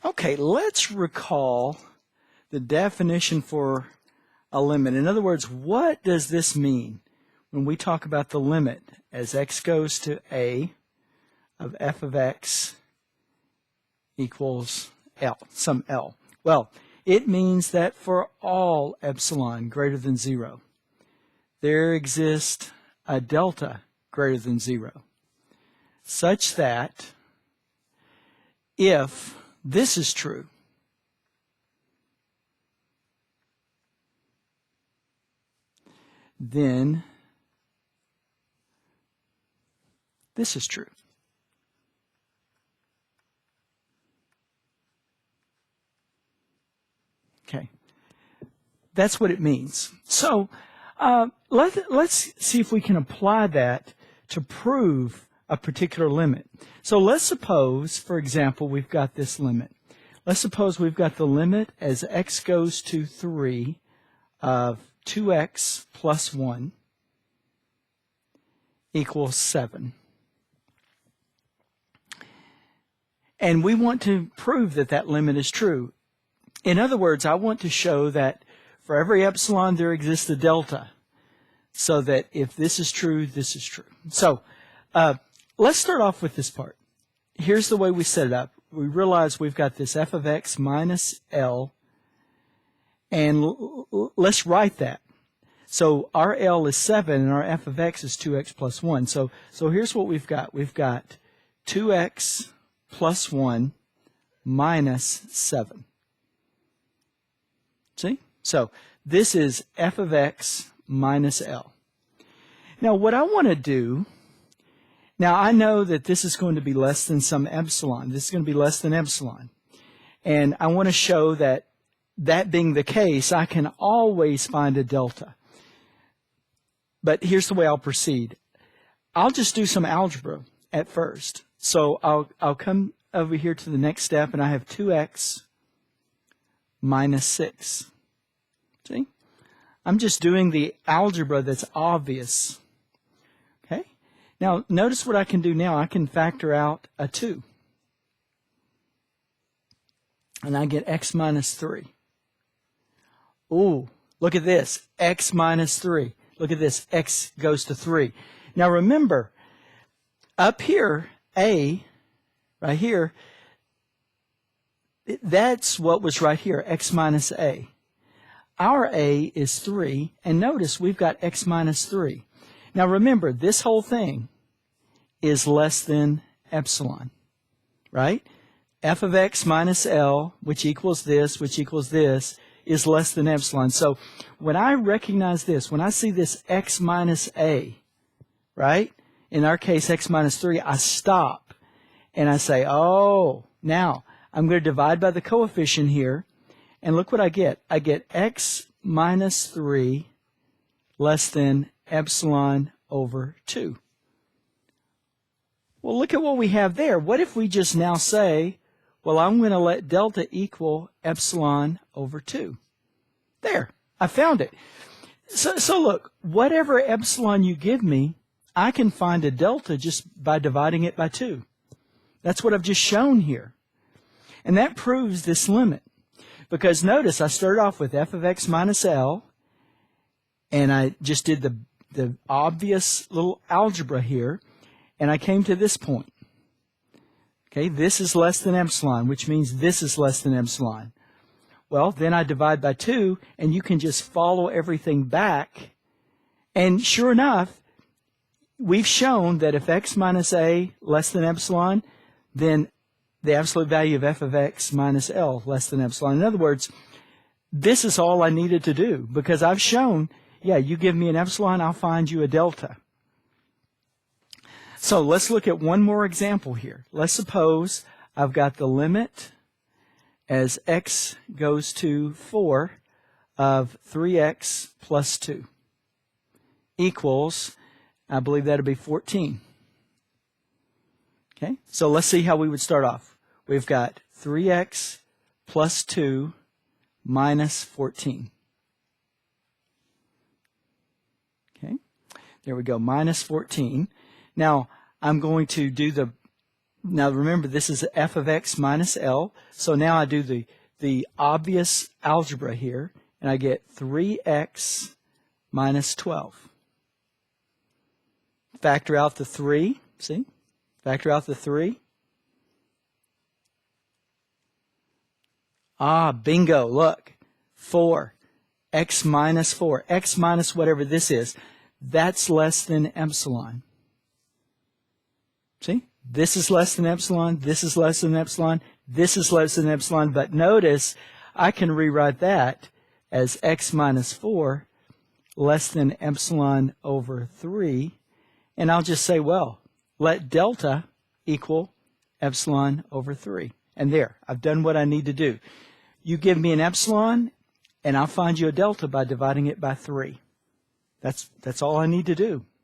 Okay, let's recall the definition for a limit. In other words, what does this mean when we talk about the limit as x goes to a of f of x equals L, some L? Well, it means that for all epsilon greater than 0, there exists a delta greater than 0, such that if this is true, then this is true. Okay, that's what it means. So let's see if we can apply that to prove a particular limit. So let's suppose, for example, we've got this limit. Let's suppose we've got the limit as x goes to 3 of 2x plus 1 equals 7. And we want to prove that that limit is true. In other words, I want to show that for every epsilon there exists a delta, so that if this is true, this is true. So let's start off with this part. Here's the way we set it up. We realize we've got this f of x minus L, and let's write that. So our L is 7 and our f of x is 2x plus 1. So here's what we've got. We've got 2x plus 1 minus 7. See? So this is f of x minus L. Now what I want to do, now I know that this is going to be less than some epsilon. This is going to be less than epsilon. And I want to show that that being the case, I can always find a delta. But here's the way I'll proceed. I'll just do some algebra at first. So I'll come over here to the next step, and I have 2x minus 6. See? I'm just doing the algebra that's obvious. Okay? Now, notice what I can do now. I can factor out a 2. And I get x minus 3. Ooh, look at this. X minus 3. Look at this. X goes to 3. Now remember, up here, a, right here, that's what was right here, x minus a. Our a is 3, and notice we've got x minus 3. Now remember, this whole thing is less than epsilon, right? F of x minus L, which equals this, is less than epsilon. So when I recognize this, when I see this x minus a, right? In our case, x minus 3, I stop and I say, oh, now I'm going to divide by the coefficient here, and look what I get. I get x minus 3 less than epsilon over 2. Well, look at what we have there. What if we just now say, well, I'm going to let delta equal epsilon over 2. There, I found it. So look, whatever epsilon you give me, I can find a delta just by dividing it by 2. That's what I've just shown here. And that proves this limit. Because notice, I started off with f of x minus L, and I just did the obvious little algebra here, and I came to this point. Okay, this is less than epsilon, which means this is less than epsilon. Well, then I divide by 2, and you can just follow everything back. And sure enough, we've shown that if x minus a less than epsilon, then the absolute value of f of x minus L less than epsilon. In other words, this is all I needed to do, because I've shown, yeah, you give me an epsilon, I'll find you a delta. So let's look at one more example here. Let's suppose I've got the limit as x goes to 4 of 3x plus 2 equals, I believe that would be 14. Okay, so let's see how we would start off. We've got 3x plus 2 minus 14. Okay, there we go, minus 14. Now, I'm going to do Now remember, this is f of x minus L. So now I do the obvious algebra here, and I get 3x minus 12. Factor out the 3, see? Factor out the 3. Ah, bingo, look. 4. X minus 4. X minus whatever this is. That's less than epsilon. See? This is less than epsilon. This is less than epsilon. This is less than epsilon. But notice, I can rewrite that as x minus 4 less than epsilon over 3. And I'll just say, well, let delta equal epsilon over 3. And there, I've done what I need to do. You give me an epsilon, and I'll find you a delta by dividing it by 3. That's all I need to do.